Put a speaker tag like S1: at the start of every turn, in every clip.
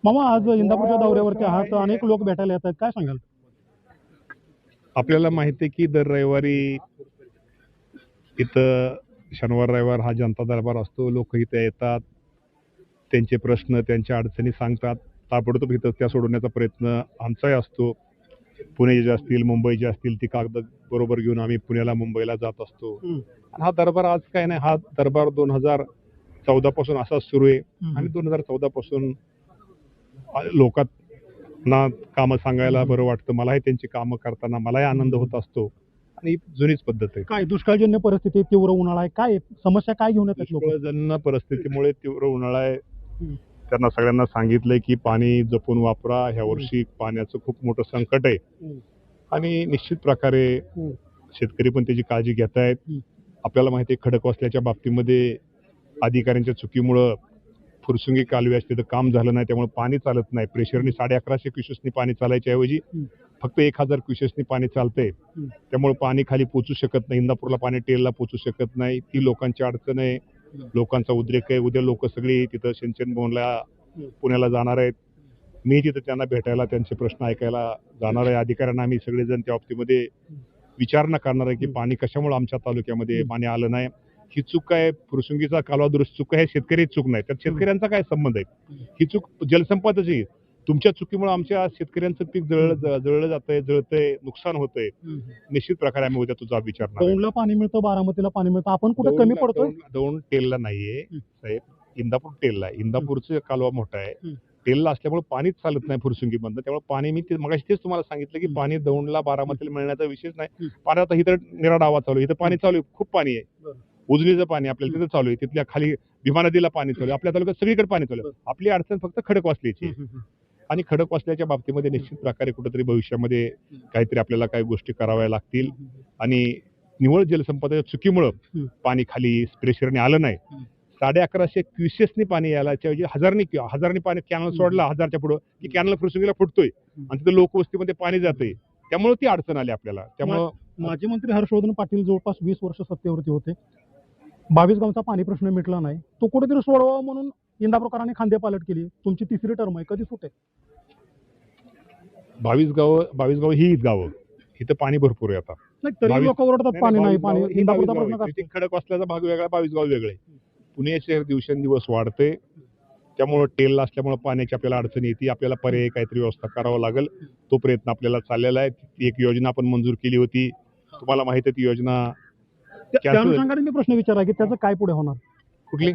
S1: मामा आज इंदापूरच्या दौऱ्यावरती आहात, अनेक लोक भेटायला येत आहेत, काय सांगाल?
S2: आपल्याला माहिती आहे की दर रविवारी इथं शनिवार रविवार हा जनता दरबार असतो. लोक इथे येतात, त्यांचे प्रश्न त्यांच्या अडचणी सांगतात. ताबडतोब इथं त्या सोडवण्याचा प्रयत्न आमचाही असतो. पुणे जे असतील, मुंबईचे असतील, ती कागद बरोबर घेऊन आम्ही पुण्याला मुंबईला जात असतो. हा दरबार आज काय नाही, हा दरबार 2014 पासून असाच सुरू आहे आणि 2014 पासून लोकांना कामं सांगायला बरं वाटतं. मलाही त्यांची कामं करताना मलाही आनंद होत असतो आणि ही जुनीच पद्धत आहे.
S1: काय दुष्काळजन्य परिस्थिती, तीव्र उन्हाळा आहे, काय समस्या काय घेऊन येतात लोक?
S2: दुष्काळजन्य परिस्थितीमुळे तीव्र उन्हाळा आहे. त्यांना सगळ्यांना सांगितलंय की पाणी जपून वापरा. ह्या वर्षी पाण्याचं खूप मोठं संकट आहे आणि निश्चित प्रकारे शेतकरी पण त्याची काळजी घेत आहेत. आपल्याला माहिती आहे खडकवासल्याच्या बाबतीमध्ये अधिकाऱ्यांच्या चुकीमुळं फुरसुंगी कालवे असते तर काम झालं नाही, त्यामुळे पाणी चालत नाही. प्रेशरनी 1150 क्युसेसनी पाणी चालायच्या ऐवजी फक्त 1000 क्युसेसनी पाणी चालतंय. त्यामुळे पाणी खाली पोचू शकत नाही. इंदापूरला पाणी टेलला पोचू शकत नाही. ती लोकांची अडचण आहे, लोकांचा उद्रेक आहे. उद्या लोक सगळी तिथं सिंचन भवनला पुण्याला जाणार आहेत. मी तिथं त्यांना भेटायला, त्यांचे प्रश्न ऐकायला जाणार आहे. अधिकाऱ्यांना आम्ही सगळेजण त्या बाबतीमध्ये विचारणा करणार आहे की पाणी कशामुळे आमच्या तालुक्यामध्ये पाणी आलं नाही. ही चूक आहे, फुरसुंगीचा कालवा दुरुस्त चूक आहे, शेतकरी चूक नाही. त्यात शेतकऱ्यांचा काय संबंध आहे? ही चूक जलसंपदाची. तुमच्या चुकीमुळे आमच्या शेतकऱ्यांचं पीक जळलं जातंय, जळतंय, नुकसान होतंय. निश्चित प्रकारे आम्ही उद्या तुझा विचारणार.
S1: दौंडला पाणी मिळतं, बारामतीला पाणी मिळतं, आपण कुठे कमी पडतोय?
S2: दौंड टेलला नाहीये साहेब, इंदापूर टेलला आहे. इंदापूरचा कालवा मोठा आहे, टेलला असल्यामुळे पाणीच चालत नाही फुरसुंगी बंद. त्यामुळे पाणी मी मगाशी तेच तुम्हाला सांगितलं की पाणी दौंडला बारामतीला मिळण्याचा विषयच नाही. पाणी आता इथं निराडावा चालू आहे, इथं पाणी चालू आहे, खूप पाणी आहे. उजनीचं पाणी आपल्याला तिथं चालू आहे, तिथल्या खाली भीमा नदीला पाणी चालू आहे, आपल्या तालुक्यात सगळीकडे पाणी चालू आहे. आपली अडचण फक्त खडकवासल्याची आहे आणि खडकवासल्याच्या बाबतीमध्ये निश्चित प्रकारे कुठेतरी भविष्यामध्ये काहीतरी आपल्याला काही गोष्टी कराव्या लागतील आणि निव्वळ जलसंपदाच्या चुकीमुळं पाणी खाली प्रेशरने आलं नाही. 1150 क्युसेसनी पाणी यायला ऐवजी हजारनी पाणी कॅनल सोडला, 1000च्या पुढं की कॅनल फुरसुंगीला फुटतोय आणि तिथं लोकवस्तीमध्ये पाणी जातंय. त्यामुळे ती अडचण आली आपल्याला. त्यामुळं
S1: माजी मंत्री हर्षवर्धन पाटील जवळपास 20 वर्ष सत्तेवरती होते. 22 गावचा पाणी प्रश्न मिटला नाही, तो कुठेतरी सोडवा म्हणून इंदापूरकरांनी खांदेपालट केली. तुमची तिसरी टर्म आहे, कधी सुटेल?
S2: 22 गाव ही गावं, इथं पाणी भरपूर आहे आता.
S1: नाही तरी लोक ओरडतात पाणी नाही, पाणी इंदापूरचा प्रश्न काय?
S2: खडकवासल्याचा भाग वेगळा, 22 गाव वेगळे. पुणे शहर दिवसेंदिवस वाढते, त्यामुळे टेलला असल्यामुळे पाण्याची आपल्याला अडचण येते. आपल्याला पर्यायी काहीतरी व्यवस्था करावं लागेल, तो प्रयत्न आपल्याला चाललेला आहे. एक योजना आपण मंजूर केली होती, तुम्हाला माहिती आहे ती योजना.
S1: त्या अनुषंगाने मी प्रश्न विचारला की त्याचं काय पुढे होणार?
S2: कुठली?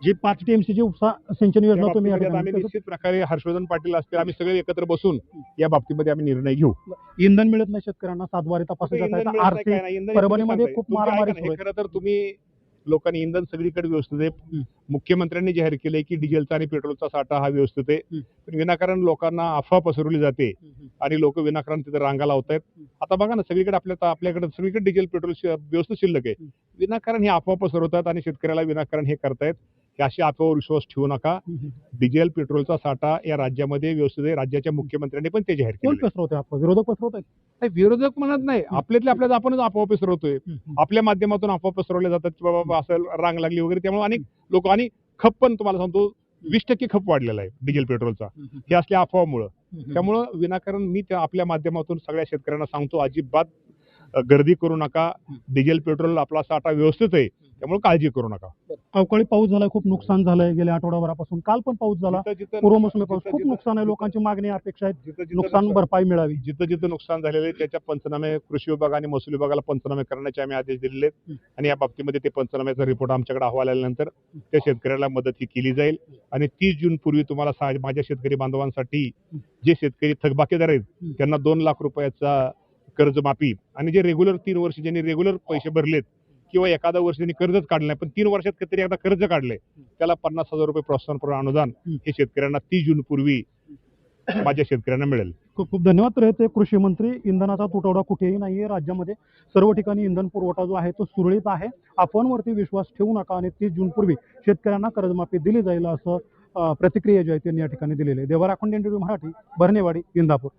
S1: जी 5 टीएमसीची उपसा सिंचन योजना तुम्ही या ठिकाणी
S2: आम्ही निश्चित प्रकारे हर्षवर्धन पाटील असतील, आम्ही सगळे एकत्र बसून या बाबतीमध्ये आम्ही निर्णय घेऊ.
S1: इंधन मिळत नाही शेतकऱ्यांना, 7 वारी तपासायचा आरसी परभणीमध्ये खूप मारामारी सुरू आहे.
S2: खरं तर तुम्ही लोकांनी इंधन सगळीकडे व्यवस्थित आहे. मुख्यमंत्र्यांनी जाहीर केलंय की डिझेलचा आणि पेट्रोलचा साठा हा व्यवस्थित आहे, पण विनाकारण लोकांना अफवा पसरवली जाते आणि लोक विनाकारण तिथे रांगा लावतायत. आता बघा ना, सगळीकडे आपल्याकडे सगळीकडे डिझेल पेट्रोल व्यवस्थित शिल्लक आहे. विनाकारण हे अफवा पसरवतात आणि शेतकऱ्याला विनाकारण हे करतायत. की अशी अफवावर विश्वास ठेवू नका. डिझेल पेट्रोलचा साठा या राज्यामध्ये व्यवस्थित आहे. राज्याच्या मुख्यमंत्र्यांनी पण ते जाहीर केलं.
S1: कोण पसरवतोय अफवा? विरोधक पसरवत आहेत?
S2: विरोधक म्हणत नाही, आपल्यात आपणच अफवा पसरवतोय. आपल्या माध्यमातून अफवा पसरवल्या जातात की बाबा असं रांग लागली वगैरे. त्यामुळे अनेक लोक आणि खप पण तुम्हाला सांगतो 20% खप वाढलेला आहे डिझेल पेट्रोलचा, हे असल्या अफवामुळं. त्यामुळं विनाकारण मी त्या आपल्या माध्यमातून सगळ्या शेतकऱ्यांना सांगतो, अजिबात गर्दी करू नका. डिझेल पेट्रोल आपला साठा व्यवस्थित आहे, त्यामुळे काळजी करू नका.
S1: अवकाळी पाऊस झालाय, खूप नुकसान झालंय गेल्या आठवड्याभरापासून. काल पण पाऊस झाला, पूर्व मोसमी पाऊस, खूप नुकसान आहे. लोकांची मागणी अपेक्षा आहेत नुकसान भरपाई मिळावी.
S2: जिथं जिथं नुकसान झालेलं आहे त्याच्या पंचनामे कृषी विभाग आणि महसूल विभागाला पंचनामे करण्याचे आम्ही आदेश दिलेले आहेत आणि या बाबतीमध्ये ते पंचनाम्याचा रिपोर्ट आमच्याकडे अहवाल आल्यानंतर त्या शेतकऱ्याला मदत ही केली जाईल. आणि 30 जून पूर्वी तुम्हाला माझ्या शेतकरी बांधवांसाठी जे शेतकरी थकबाकीदार आहेत त्यांना 2 लाख रुपयाचा कर्जमाफी आणि जे रेग्युलर 3 वर्ष ज्यांनी रेग्युलर पैसे भरलेत किंवा एखादा वर्ष त्यांनी कर्जच काढलं नाही पण 3 वर्षात कधीतरी एकदा कर्ज काढले, त्याला 50,000 रुपये प्रोत्साहनपर अनुदान हे शेतकऱ्यांना 30 जून पूर्वी माझ्या शेतकऱ्यांना मिळेल.
S1: खूप खूप धन्यवाद. ते कृषी मंत्री. इंधनाचा तुटवडा कुठेही नाहीये राज्यामध्ये, सर्व ठिकाणी इंधन पुरवठा जो आहे तो सुरळीत आहे. अफवांवरती विश्वास ठेवू नका आणि 30 जून पूर्वी शेतकऱ्यांना कर्जमाफी दिली जाईल असं प्रतिक्रिया जी आहे त्यांनी या ठिकाणी दिलेली आहे. देवा राखोंडे, NTV मराठी, बर्नेवाडी, इंदापूर.